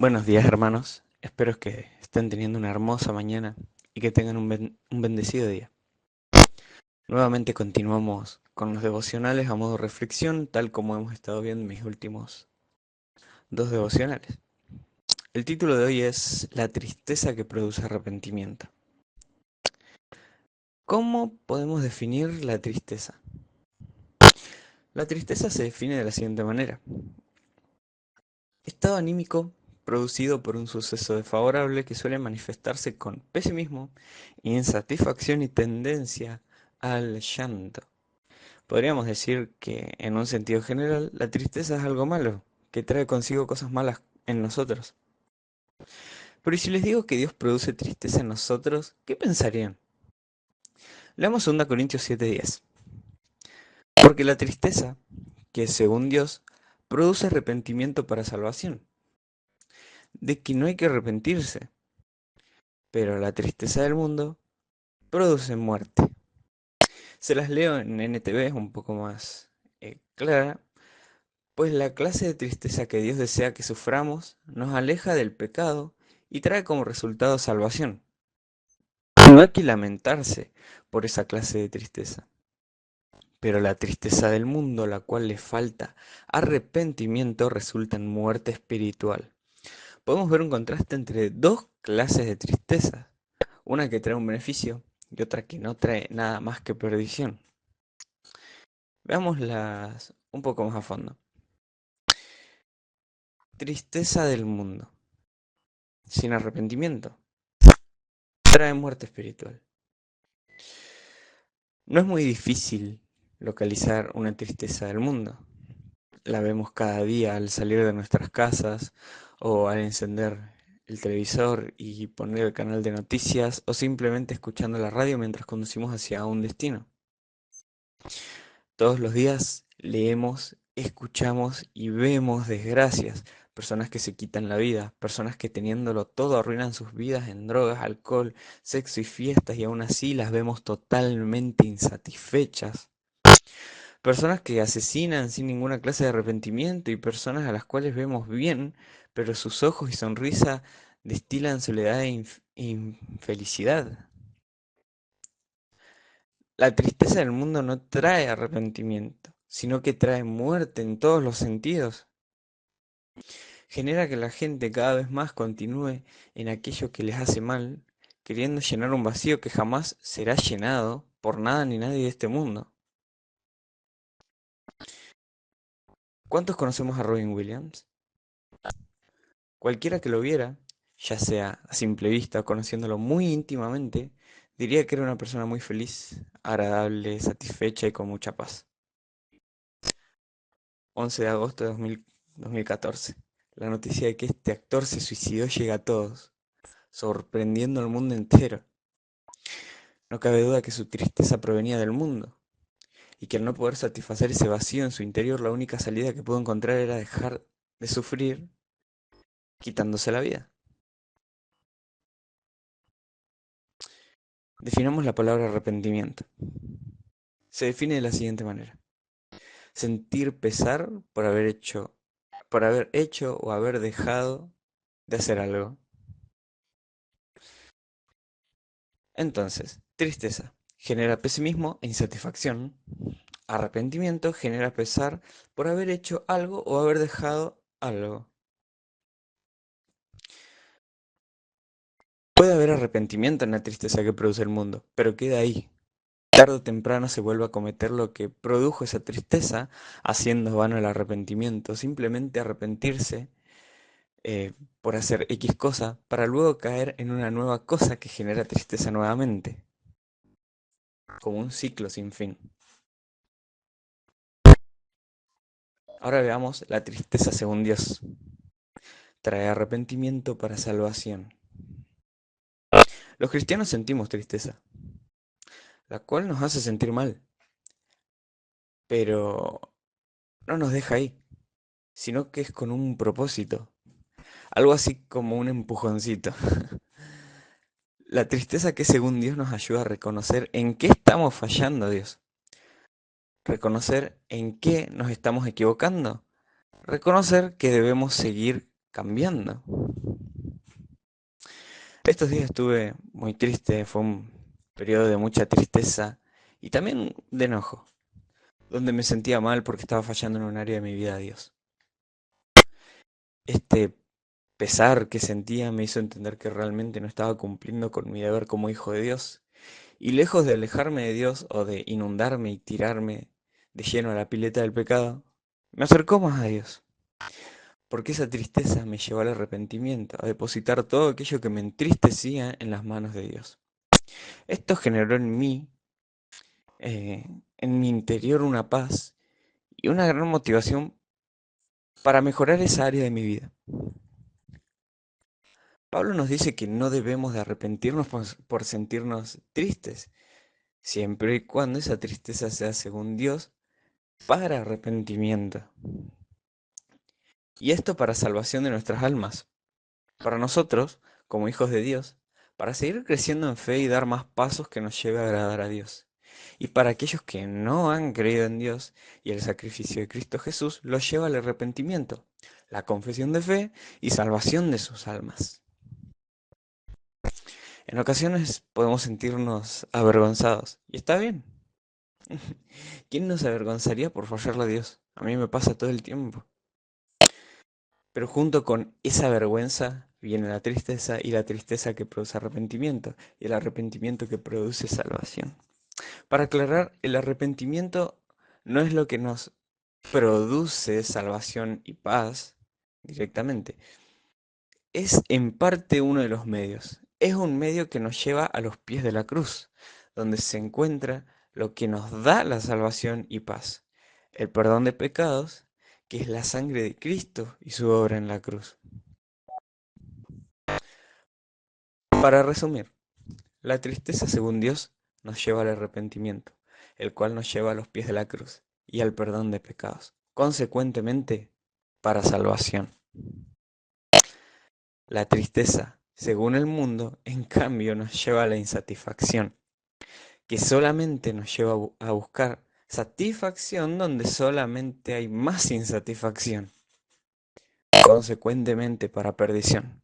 Buenos días, hermanos. Espero que estén teniendo una hermosa mañana y que tengan un bendecido día. Nuevamente continuamos con los devocionales a modo reflexión, tal como hemos estado viendo en mis últimos dos devocionales. El título de hoy es La tristeza que produce arrepentimiento. ¿Cómo podemos definir la tristeza? La tristeza se define de la siguiente manera. Estado anímico producido por un suceso desfavorable que suele manifestarse con pesimismo, insatisfacción y tendencia al llanto. Podríamos decir que, en un sentido general, la tristeza es algo malo, que trae consigo cosas malas en nosotros. Pero ¿y si les digo que Dios produce tristeza en nosotros, qué pensarían? Leamos 2 Corintios 7:10. Porque la tristeza, que según Dios, produce arrepentimiento para salvación, de que no hay que arrepentirse, pero la tristeza del mundo produce muerte. Se las leo en NTV, es un poco más clara. Pues la clase de tristeza que Dios desea que suframos nos aleja del pecado y trae como resultado salvación. No hay que lamentarse por esa clase de tristeza. Pero la tristeza del mundo, la cual le falta arrepentimiento, resulta en muerte espiritual. Podemos ver un contraste entre dos clases de tristeza. Una que trae un beneficio y otra que no trae nada más que perdición. Veámoslas un poco más a fondo. Tristeza del mundo, sin arrepentimiento, trae muerte espiritual. No es muy difícil localizar una tristeza del mundo. La vemos cada día al salir de nuestras casas o al encender el televisor y poner el canal de noticias o simplemente escuchando la radio mientras conducimos hacia un destino. Todos los días leemos, escuchamos y vemos desgracias, personas que se quitan la vida, personas que teniéndolo todo arruinan sus vidas en drogas, alcohol, sexo y fiestas y aún así las vemos totalmente insatisfechas. Personas que asesinan sin ninguna clase de arrepentimiento y personas a las cuales vemos bien, pero sus ojos y sonrisa destilan soledad e infelicidad. La tristeza del mundo no trae arrepentimiento, sino que trae muerte en todos los sentidos. Genera que la gente cada vez más continúe en aquello que les hace mal, queriendo llenar un vacío que jamás será llenado por nada ni nadie de este mundo. ¿Cuántos conocemos a Robin Williams? Cualquiera que lo viera, ya sea a simple vista o conociéndolo muy íntimamente, diría que era una persona muy feliz, agradable, satisfecha y con mucha paz. 11 de agosto de 2014. La noticia de que este actor se suicidó llega a todos, sorprendiendo al mundo entero. No cabe duda que su tristeza provenía del mundo, y que al no poder satisfacer ese vacío en su interior, la única salida que pudo encontrar era dejar de sufrir quitándose la vida. Definamos la palabra arrepentimiento. Se define de la siguiente manera: sentir pesar por haber hecho o haber dejado de hacer algo. Entonces, tristeza genera pesimismo e insatisfacción. Arrepentimiento genera pesar por haber hecho algo o haber dejado algo. Puede haber arrepentimiento en la tristeza que produce el mundo, pero queda ahí. Tarde o temprano se vuelve a cometer lo que produjo esa tristeza, haciendo vano el arrepentimiento. Simplemente arrepentirse por hacer X cosa para luego caer en una nueva cosa que genera tristeza nuevamente, como un ciclo sin fin. Ahora veamos la tristeza según Dios. Trae arrepentimiento para salvación. Los cristianos sentimos tristeza, la cual nos hace sentir mal, pero no nos deja ahí, sino que es con un propósito, algo así como un empujoncito. La tristeza que según Dios nos ayuda a reconocer en qué estamos fallando, Dios. Reconocer en qué nos estamos equivocando. Reconocer que debemos seguir cambiando. Estos días estuve muy triste, fue un periodo de mucha tristeza y también de enojo, donde me sentía mal porque estaba fallando en un área de mi vida a Dios. Este pesar que sentía me hizo entender que realmente no estaba cumpliendo con mi deber como hijo de Dios. Y lejos de alejarme de Dios o de inundarme y tirarme de lleno a la pileta del pecado, me acercó más a Dios. Porque esa tristeza me llevó al arrepentimiento, a depositar todo aquello que me entristecía en las manos de Dios. Esto generó en mi interior, una paz y una gran motivación para mejorar esa área de mi vida. Pablo nos dice que no debemos de arrepentirnos por sentirnos tristes, siempre y cuando esa tristeza sea según Dios para arrepentimiento. Y esto para salvación de nuestras almas. Para nosotros, como hijos de Dios, para seguir creciendo en fe y dar más pasos que nos lleve a agradar a Dios. Y para aquellos que no han creído en Dios y el sacrificio de Cristo Jesús los lleva al arrepentimiento, la confesión de fe y salvación de sus almas. En ocasiones podemos sentirnos avergonzados, y está bien. ¿Quién nos avergonzaría por fallarle a Dios? A mí me pasa todo el tiempo. Pero junto con esa vergüenza viene la tristeza, y la tristeza que produce arrepentimiento, y el arrepentimiento que produce salvación. Para aclarar, el arrepentimiento no es lo que nos produce salvación y paz directamente. Es en parte uno de los medios. Es un medio que nos lleva a los pies de la cruz, donde se encuentra lo que nos da la salvación y paz. El perdón de pecados, que es la sangre de Cristo y su obra en la cruz. Para resumir, la tristeza según Dios nos lleva al arrepentimiento, el cual nos lleva a los pies de la cruz y al perdón de pecados, consecuentemente para salvación. La tristeza, según el mundo, en cambio nos lleva a la insatisfacción, que solamente nos lleva a buscar satisfacción donde solamente hay más insatisfacción, consecuentemente para perdición.